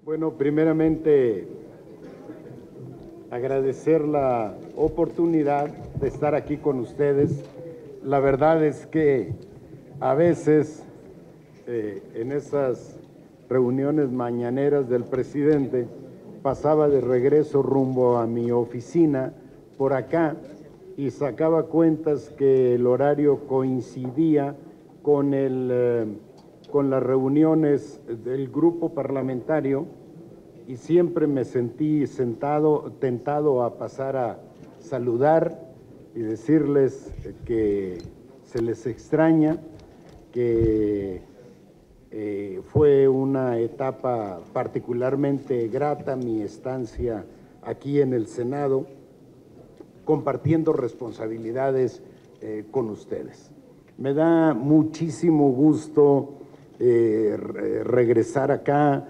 Bueno, primeramente agradecer la oportunidad de estar aquí con ustedes. La verdad es que a veces en esas reuniones mañaneras del presidente pasaba de regreso rumbo a mi oficina por acá y sacaba cuentas que el horario coincidía con las reuniones del grupo parlamentario y siempre me sentí tentado a pasar a saludar y decirles que se les extraña, que fue una etapa particularmente grata mi estancia aquí en el Senado, compartiendo responsabilidades con ustedes. Me da muchísimo gusto regresar acá,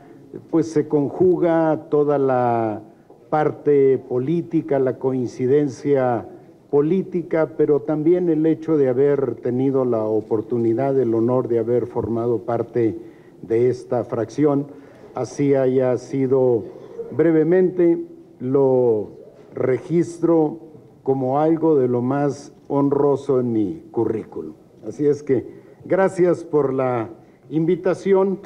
pues se conjuga toda la parte política, la coincidencia política, pero también el hecho de haber tenido la oportunidad, el honor de haber formado parte de esta fracción. Así haya sido brevemente, lo registro como algo de lo más honroso en mi currículum. Así es que gracias por la invitación.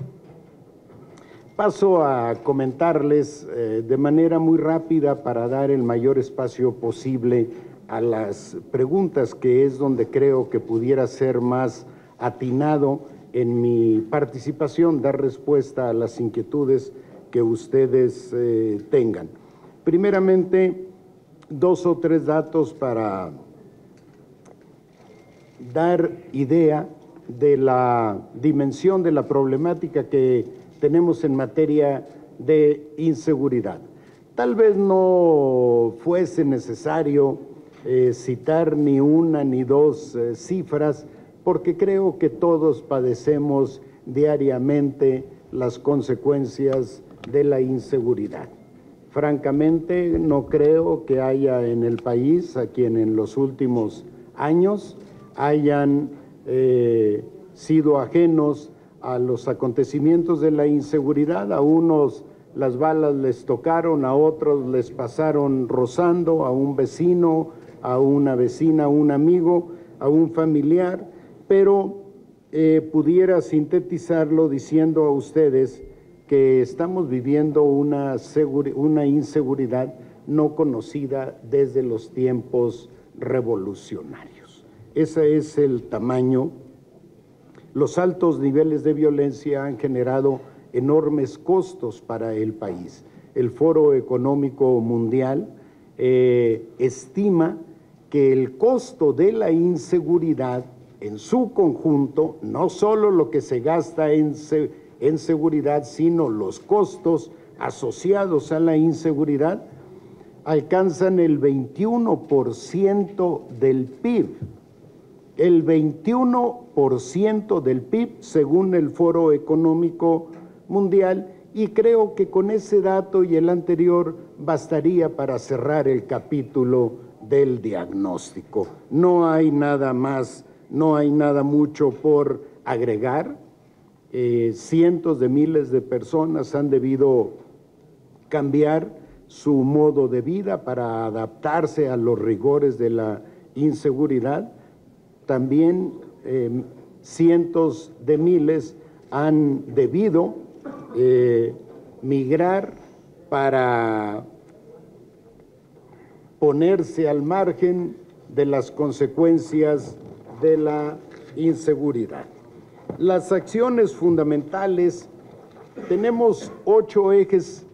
Paso a comentarles de manera muy rápida para dar el mayor espacio posible a las preguntas, que es donde creo que pudiera ser más atinado en mi participación, dar respuesta a las inquietudes que ustedes tengan. Primeramente, 2 o 3 datos para dar idea de la dimensión de la problemática que tenemos en materia de inseguridad. Tal vez no fuese necesario citar ni una ni dos cifras, porque creo que todos padecemos diariamente las consecuencias de la inseguridad. Francamente, no creo que haya en el país a quien en los últimos años hayan sido ajenos a los acontecimientos de la inseguridad. A unos las balas les tocaron, a otros les pasaron rozando, a un vecino, a una vecina, a un amigo, a un familiar, pero pudiera sintetizarlo diciendo a ustedes que estamos viviendo una inseguridad no conocida desde los tiempos revolucionarios. Ese es el tamaño. Los altos niveles de violencia han generado enormes costos para el país. El Foro Económico Mundial estima que el costo de la inseguridad en su conjunto, no solo lo que se gasta en seguridad, sino los costos asociados a la inseguridad, alcanzan el 21% del PIB. El 21% del PIB, según el Foro Económico Mundial, y creo que con ese dato y el anterior bastaría para cerrar el capítulo del diagnóstico. No hay nada más, no hay nada mucho por agregar. Cientos de miles de personas han debido cambiar su modo de vida para adaptarse a los rigores de la inseguridad. También cientos de miles han debido migrar para ponerse al margen de las consecuencias de la inseguridad. Las acciones fundamentales, tenemos 8 ejes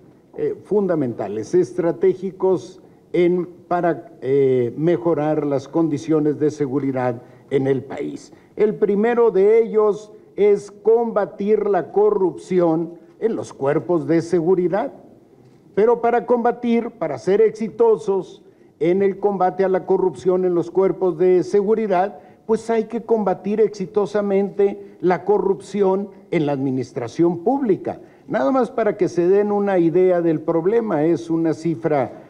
fundamentales, estratégicos para mejorar las condiciones de seguridad en el país. El primero de ellos es combatir la corrupción en los cuerpos de seguridad. Pero para ser exitosos en el combate a la corrupción en los cuerpos de seguridad, pues hay que combatir exitosamente la corrupción en la administración pública. Nada más para que se den una idea del problema, es una cifra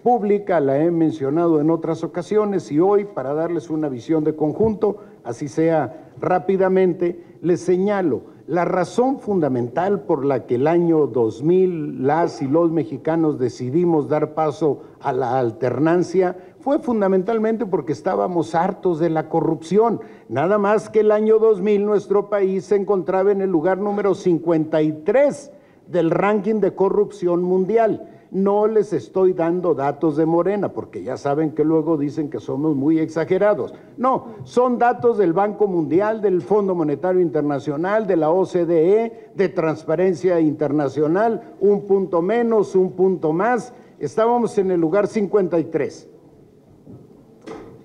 pública, la he mencionado en otras ocasiones, y hoy, para darles una visión de conjunto, así sea rápidamente, les señalo La razón fundamental por la que el año 2000 las y los mexicanos decidimos dar paso a la alternancia fue fundamentalmente porque estábamos hartos de la corrupción. Nada más que el año 2000 nuestro país se encontraba en el lugar número 53 del ranking de corrupción mundial. No les estoy dando datos de Morena, porque ya saben que luego dicen que somos muy exagerados. No, son datos del Banco Mundial, del Fondo Monetario Internacional, de la OCDE, de Transparencia Internacional, un punto menos, un punto más. Estábamos en el lugar 53.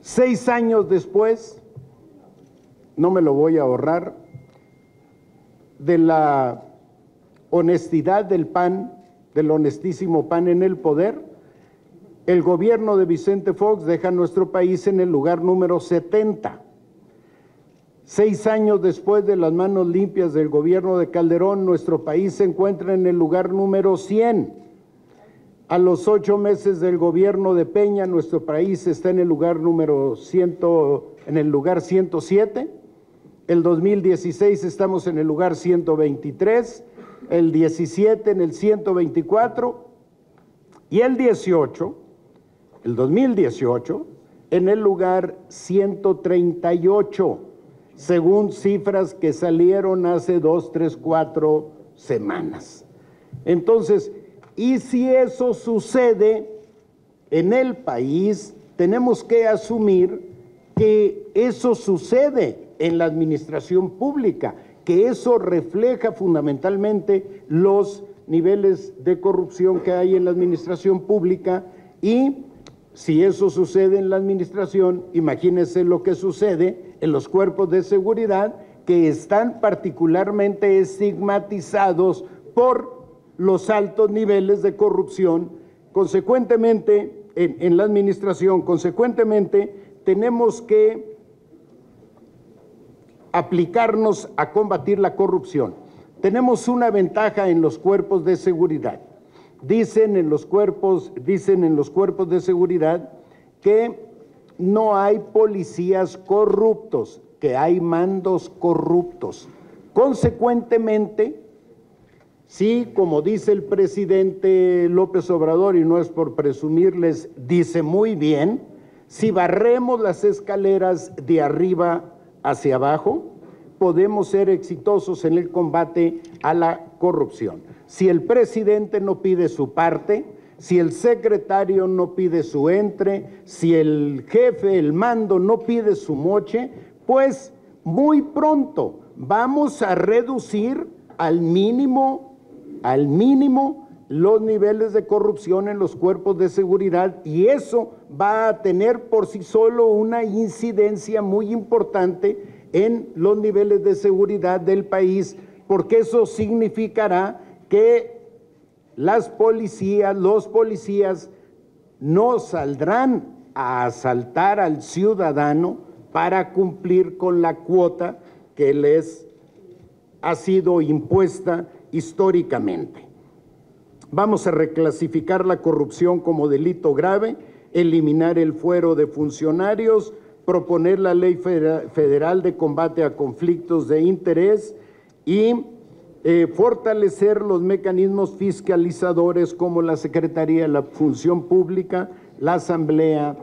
6 años después, no me lo voy a ahorrar, de la honestidad del PAN, del honestísimo PAN en el poder, el gobierno de Vicente Fox deja a nuestro país en el lugar número 70. 6 años después de las manos limpias del gobierno de Calderón, nuestro país se encuentra en el lugar número 100. A los 8 meses del gobierno de Peña, nuestro país está en el lugar número 107. El 2016 estamos en el lugar 123. El 17 en el 124 y el 2018 en el lugar 138, según cifras que salieron hace 2, 3, 4 semanas. Entonces, y si eso sucede en el país, tenemos que asumir que eso sucede en la administración pública, que eso refleja fundamentalmente los niveles de corrupción que hay en la administración pública, y si eso sucede en la administración, imagínense lo que sucede en los cuerpos de seguridad, que están particularmente estigmatizados por los altos niveles de corrupción. Consecuentemente, en la administración, consecuentemente, tenemos que aplicarnos a combatir la corrupción. Tenemos una ventaja en los cuerpos de seguridad. Dicen en los cuerpos de seguridad que no hay policías corruptos, que hay mandos corruptos. Consecuentemente, sí, como dice el presidente López Obrador, y no es por presumirles, dice muy bien, si barremos las escaleras de arriba hacia abajo, podemos ser exitosos en el combate a la corrupción. Si el presidente no pide su parte, si el secretario no pide su entre, si el jefe, el mando no pide su moche, pues muy pronto vamos a reducir al mínimo los niveles de corrupción en los cuerpos de seguridad, y eso va a tener por sí solo una incidencia muy importante en los niveles de seguridad del país, porque eso significará que los policías no saldrán a asaltar al ciudadano para cumplir con la cuota que les ha sido impuesta históricamente. Vamos a reclasificar la corrupción como delito grave, eliminar el fuero de funcionarios, proponer la Ley Federal de Combate a Conflictos de Interés y fortalecer los mecanismos fiscalizadores como la Secretaría de la Función Pública, la Asamblea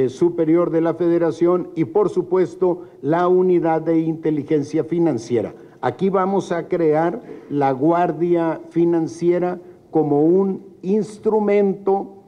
Superior de la Federación y, por supuesto, la Unidad de Inteligencia Financiera. Aquí vamos a crear la Guardia Financiera como un instrumento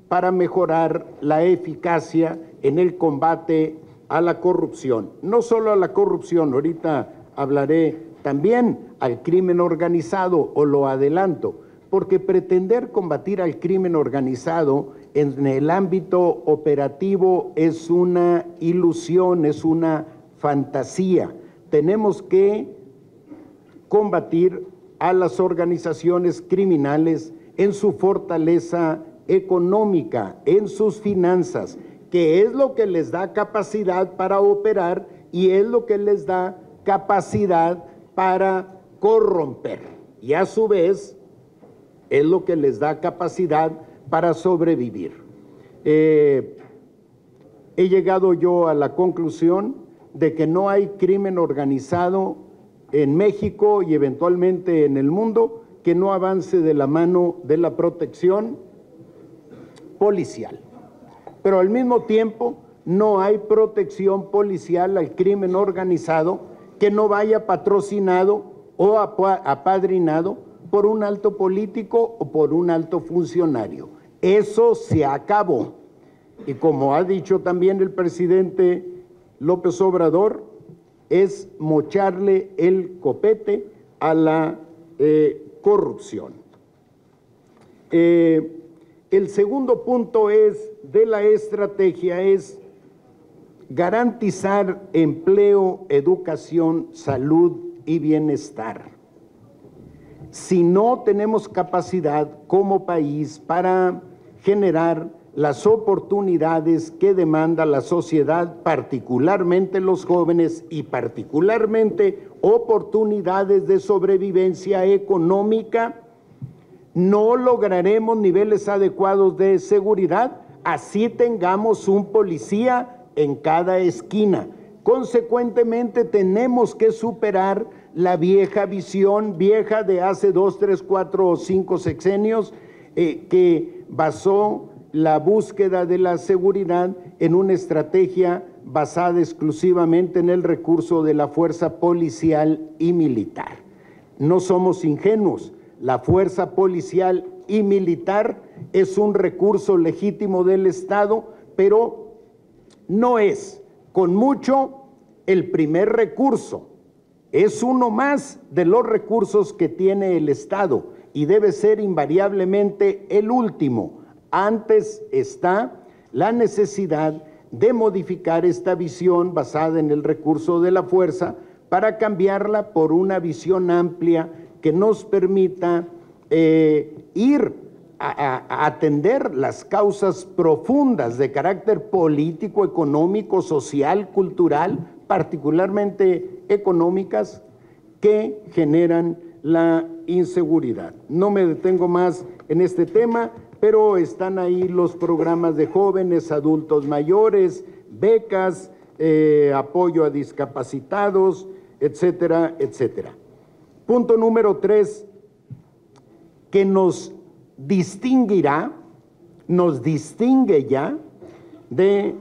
para mejorar la eficacia en el combate a la corrupción. No solo a la corrupción, ahorita hablaré también al crimen organizado, o lo adelanto, porque pretender combatir al crimen organizado en el ámbito operativo es una ilusión, es una fantasía. Tenemos que combatir a las organizaciones criminales en su fortaleza económica, en sus finanzas, que es lo que les da capacidad para operar y es lo que les da capacidad para corromper, y a su vez es lo que les da capacidad para sobrevivir. He llegado yo a la conclusión de que no hay crimen organizado en México y eventualmente en el mundo que no avance de la mano de la protección policial. Pero al mismo tiempo no hay protección policial al crimen organizado que no vaya patrocinado o apadrinado por un alto político o por un alto funcionario. Eso se acabó. Y como ha dicho también el presidente López Obrador, es mocharle el copete a la corrupción. El segundo punto de la estrategia es garantizar empleo, educación, salud y bienestar. Si no tenemos capacidad como país para generar las oportunidades que demanda la sociedad, particularmente los jóvenes y particularmente oportunidades de sobrevivencia económica, no lograremos niveles adecuados de seguridad, así tengamos un policía en cada esquina. Consecuentemente, tenemos que superar la vieja visión, vieja de hace 2, 3, 4 o 5 sexenios, que basó la búsqueda de la seguridad en una estrategia basada exclusivamente en el recurso de la fuerza policial y militar. No somos ingenuos, la fuerza policial y militar es un recurso legítimo del Estado, pero no es, con mucho, el primer recurso. Es uno más de los recursos que tiene el Estado y debe ser invariablemente el último. Antes está la necesidad de modificar esta visión basada en el recurso de la fuerza para cambiarla por una visión amplia que nos permita ir a atender las causas profundas de carácter político, económico, social, cultural, particularmente económicas, que generan la inseguridad. No me detengo más en este tema, pero están ahí los programas de jóvenes, adultos mayores, becas, apoyo a discapacitados, etcétera, etcétera. Punto número 3, que nos distingue ya de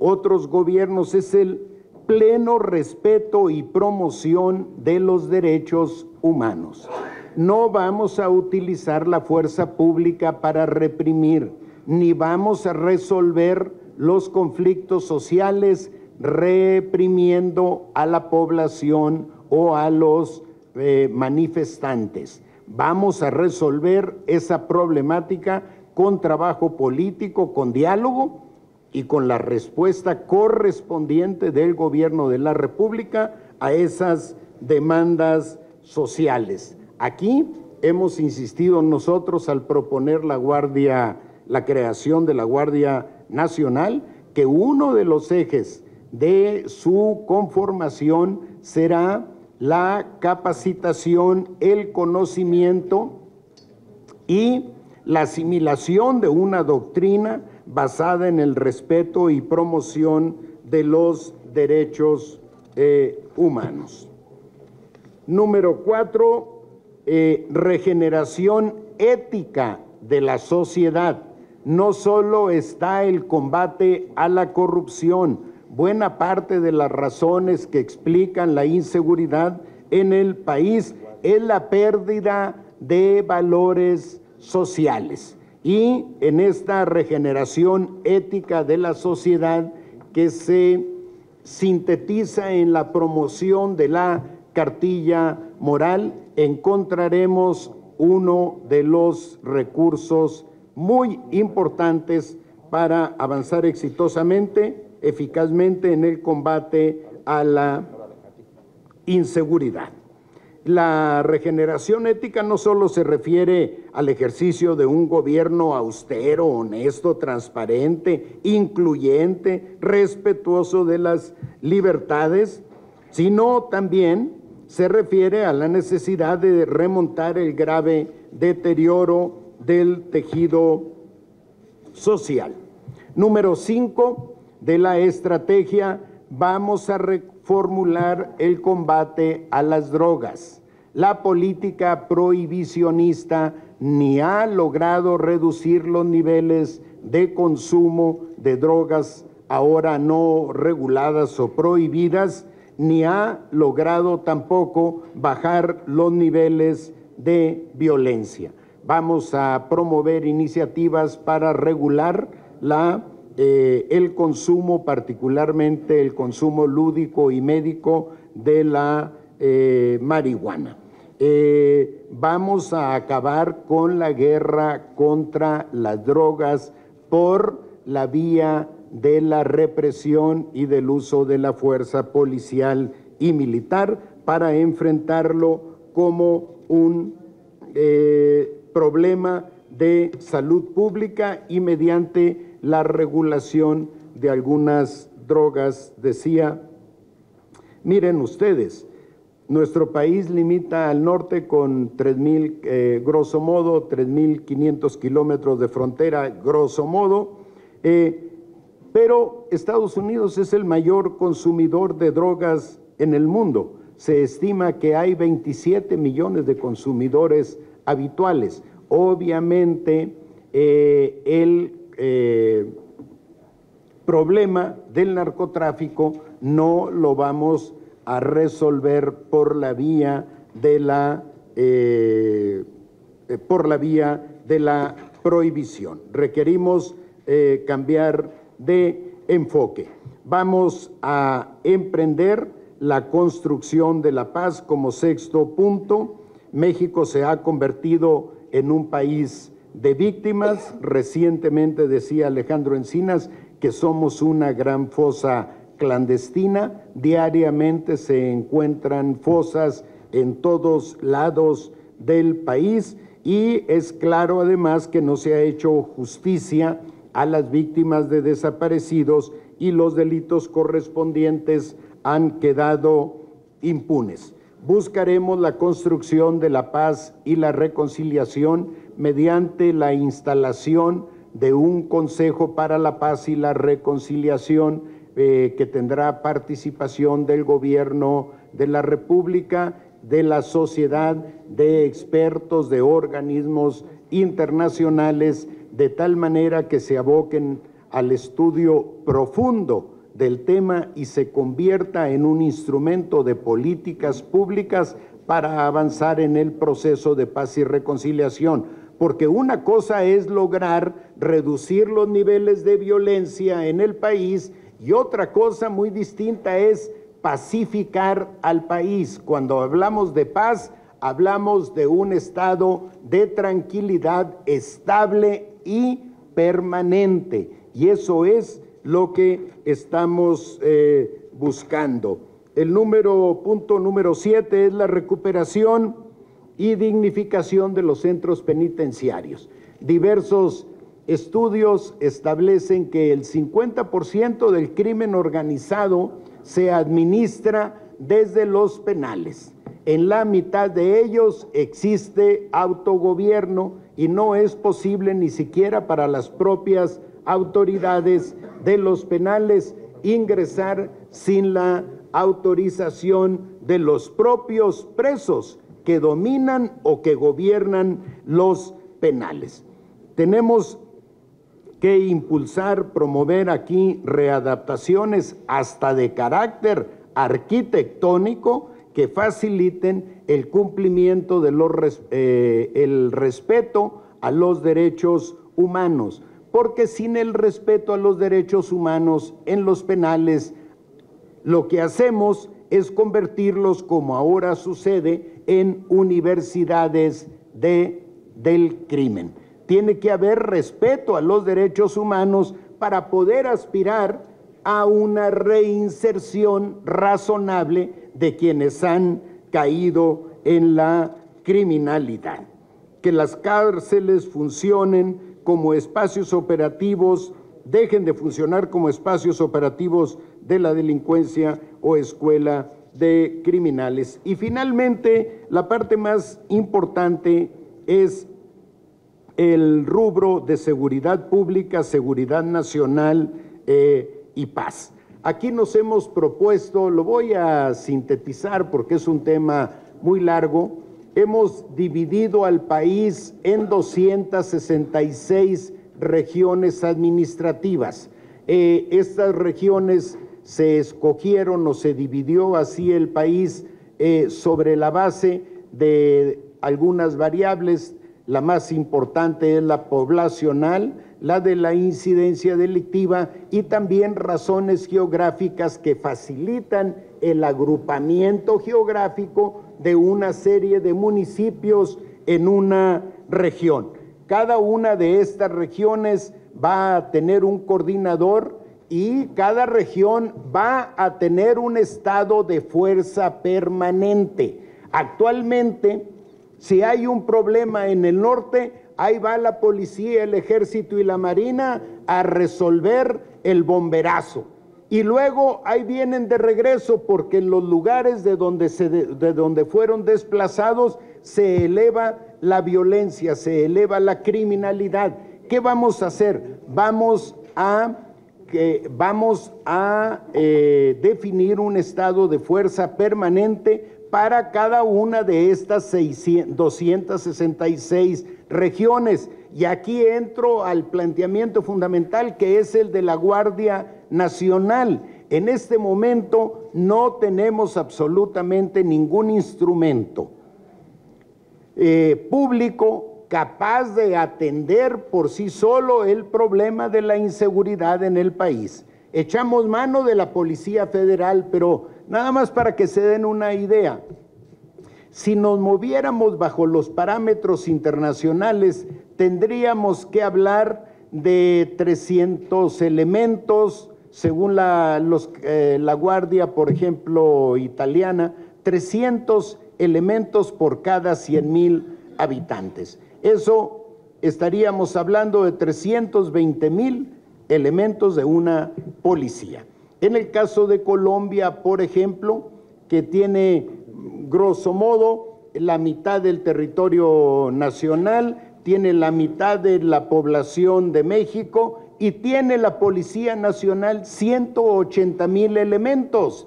otros gobiernos, es el pleno respeto y promoción de los derechos humanos. No vamos a utilizar la fuerza pública para reprimir, ni vamos a resolver los conflictos sociales reprimiendo a la población o a los manifestantes. Vamos a resolver esa problemática con trabajo político, con diálogo y con la respuesta correspondiente del gobierno de la República a esas demandas sociales. Aquí hemos insistido nosotros al proponer la creación de la Guardia Nacional, que uno de los ejes de su conformación será la capacitación, el conocimiento y la asimilación de una doctrina basada en el respeto y promoción de los derechos humanos. Número 4, regeneración ética de la sociedad. No solo está el combate a la corrupción. Buena parte de las razones que explican la inseguridad en el país es la pérdida de valores sociales. Y en esta regeneración ética de la sociedad, que se sintetiza en la promoción de la cartilla moral, encontraremos uno de los recursos muy importantes para avanzar exitosamente, eficazmente en el combate a la inseguridad. La regeneración ética no solo se refiere al ejercicio de un gobierno austero, honesto, transparente, incluyente, respetuoso de las libertades, sino también se refiere a la necesidad de remontar el grave deterioro del tejido social. Número 5 de la estrategia, vamos a formular el combate a las drogas. La política prohibicionista ni ha logrado reducir los niveles de consumo de drogas ahora no reguladas o prohibidas, ni ha logrado tampoco bajar los niveles de violencia. Vamos a promover iniciativas para regular el consumo, particularmente el consumo lúdico y médico de la marihuana. Vamos a acabar con la guerra contra las drogas por la vía de la represión y del uso de la fuerza policial y militar para enfrentarlo como un problema de salud pública y mediante la regulación de algunas drogas. Decía, miren ustedes, nuestro país limita al norte con 3,000, grosso modo, 3,500 kilómetros de frontera, grosso modo, pero Estados Unidos es el mayor consumidor de drogas en el mundo. Se estima que hay 27 millones de consumidores habituales. Obviamente, el problema del narcotráfico no lo vamos a resolver por la vía de la prohibición. Requerimos cambiar de enfoque. Vamos a emprender la construcción de la paz como sexto punto. México se ha convertido en un país de víctimas. Recientemente decía Alejandro Encinas que somos una gran fosa clandestina. Diariamente se encuentran fosas en todos lados del país y es claro además que no se ha hecho justicia a las víctimas de desaparecidos y los delitos correspondientes han quedado impunes. Buscaremos la construcción de la paz y la reconciliación mediante la instalación de un Consejo para la Paz y la Reconciliación que tendrá participación del Gobierno de la República, de la sociedad, de expertos, de organismos internacionales, de tal manera que se aboquen al estudio profundo del tema y se convierta en un instrumento de políticas públicas para avanzar en el proceso de paz y reconciliación. Porque una cosa es lograr reducir los niveles de violencia en el país y otra cosa muy distinta es pacificar al país. Cuando hablamos de paz, hablamos de un estado de tranquilidad estable y permanente, y eso es lo que estamos buscando. El punto número 7 es la recuperación y dignificación de los centros penitenciarios. Diversos estudios establecen que el 50% del crimen organizado se administra desde los penales. En la mitad de ellos existe autogobierno y no es posible ni siquiera para las propias autoridades de los penales ingresar sin la autorización de los propios presos que dominan o que gobiernan los penales. Tenemos que impulsar, promover aquí readaptaciones hasta de carácter arquitectónico que faciliten el cumplimiento de el respeto a los derechos humanos, porque sin el respeto a los derechos humanos en los penales, lo que hacemos es convertirlos, como ahora sucede, en universidades del crimen. Tiene que haber respeto a los derechos humanos para poder aspirar a una reinserción razonable de quienes han caído en la criminalidad. Que las cárceles funcionen como espacios operativos, dejen de funcionar como espacios operativos de la delincuencia o escuela de criminales. Y finalmente, la parte más importante es el rubro de seguridad pública, seguridad nacional y paz. aquí nos hemos propuesto, lo voy a sintetizar porque es un tema muy largo, hemos dividido al país en 266 regiones administrativas. Estas regiones se escogieron o se dividió así el país sobre la base de algunas variables. La más importante es la poblacional, la de la incidencia delictiva y también razones geográficas que facilitan el agrupamiento geográfico de una serie de municipios en una región. Cada una de estas regiones va a tener un coordinador y cada región va a tener un estado de fuerza permanente. Actualmente, si hay un problema en el norte, ahí va la policía, el ejército y la marina a resolver el bomberazo. Y luego ahí vienen de regreso porque en los lugares de donde fueron desplazados se eleva la violencia, se eleva la criminalidad. ¿Qué vamos a hacer? Vamos a definir un estado de fuerza permanente para cada una de estas 266 regiones. Y aquí entro al planteamiento fundamental que es el de la Guardia Nacional. En este momento no tenemos absolutamente ningún instrumento público capaz de atender por sí solo el problema de la inseguridad en el país. Echamos mano de la Policía Federal, pero nada más para que se den una idea, si nos moviéramos bajo los parámetros internacionales, tendríamos que hablar de 300 elementos, según la Guardia, por ejemplo, italiana, 300 elementos por cada 100,000 habitantes. Eso estaríamos hablando de 320,000 elementos de una policía. En el caso de Colombia, por ejemplo, que tiene grosso modo la mitad del territorio nacional, tiene la mitad de la población de México y tiene la Policía Nacional 180,000 elementos.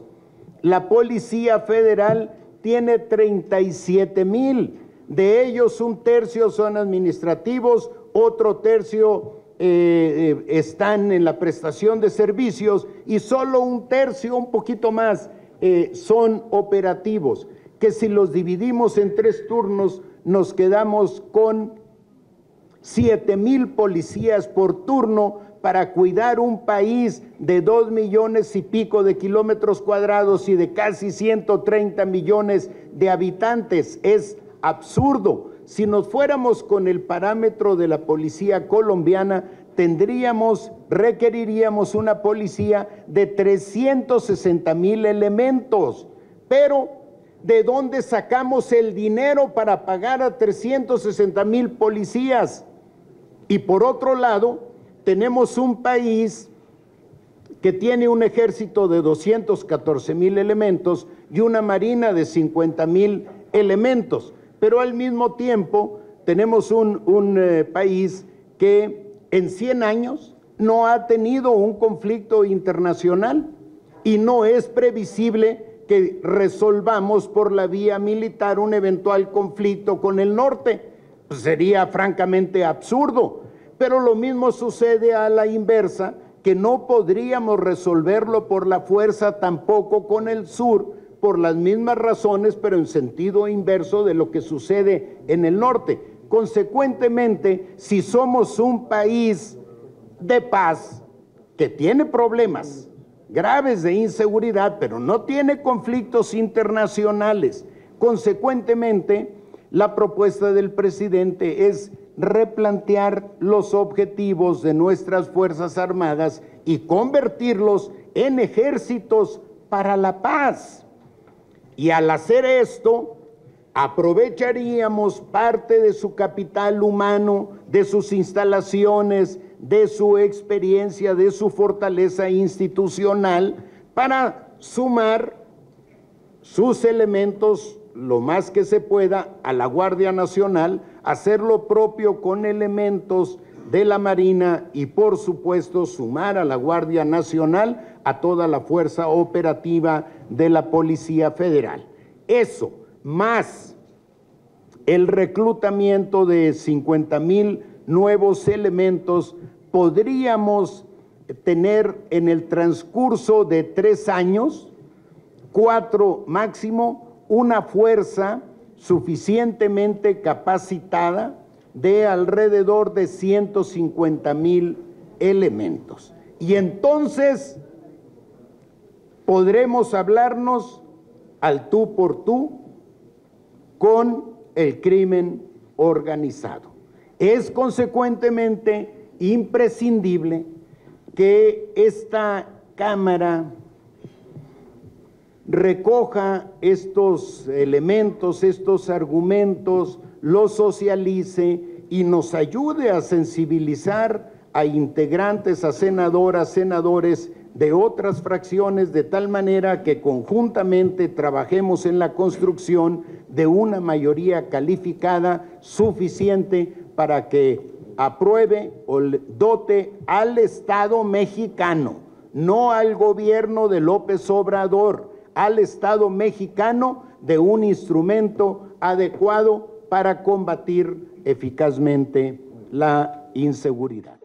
La Policía Federal tiene 37,000, de ellos un tercio son administrativos, otro tercio están en la prestación de servicios y solo un tercio, un poquito más, son operativos, que si los dividimos en 3 turnos nos quedamos con 7,000 policías por turno para cuidar un país de 2 millones y pico de kilómetros cuadrados y de casi 130 millones de habitantes. Es absurdo. Si nos fuéramos con el parámetro de la policía colombiana, requeriríamos una policía de 360,000 elementos. Pero, ¿de dónde sacamos el dinero para pagar a 360,000 policías? Y por otro lado, tenemos un país que tiene un ejército de 214,000 elementos y una marina de 50,000 elementos, pero al mismo tiempo tenemos un país que en 100 años no ha tenido un conflicto internacional y no es previsible que resolvamos por la vía militar un eventual conflicto con el norte. Pues sería francamente absurdo. Pero lo mismo sucede a la inversa, que no podríamos resolverlo por la fuerza tampoco con el sur, por las mismas razones, pero en sentido inverso de lo que sucede en el norte. Consecuentemente, si somos un país de paz, que tiene problemas graves de inseguridad, pero no tiene conflictos internacionales, consecuentemente, la propuesta del presidente es replantear los objetivos de nuestras Fuerzas Armadas y convertirlos en ejércitos para la paz. Y al hacer esto, aprovecharíamos parte de su capital humano, de sus instalaciones, de su experiencia, de su fortaleza institucional, para sumar sus elementos lo más que se pueda a la Guardia Nacional, hacer lo propio con elementos de la Marina y por supuesto sumar a la Guardia Nacional a toda la fuerza operativa de la Policía Federal. Eso, más el reclutamiento de 50,000 nuevos elementos, podríamos tener en el transcurso de 3 años, 4 máximo, una fuerza suficientemente capacitada de alrededor de 150,000 elementos. Y entonces podremos hablarnos al tú por tú con el crimen organizado. Es consecuentemente imprescindible que esta Cámara recoja estos elementos, estos argumentos, los socialice y nos ayude a sensibilizar a integrantes, a senadoras, senadores de otras fracciones, de tal manera que conjuntamente trabajemos en la construcción de una mayoría calificada suficiente para que apruebe o dote al Estado mexicano, no al gobierno de López Obrador, al Estado mexicano, de un instrumento adecuado para combatir eficazmente la inseguridad.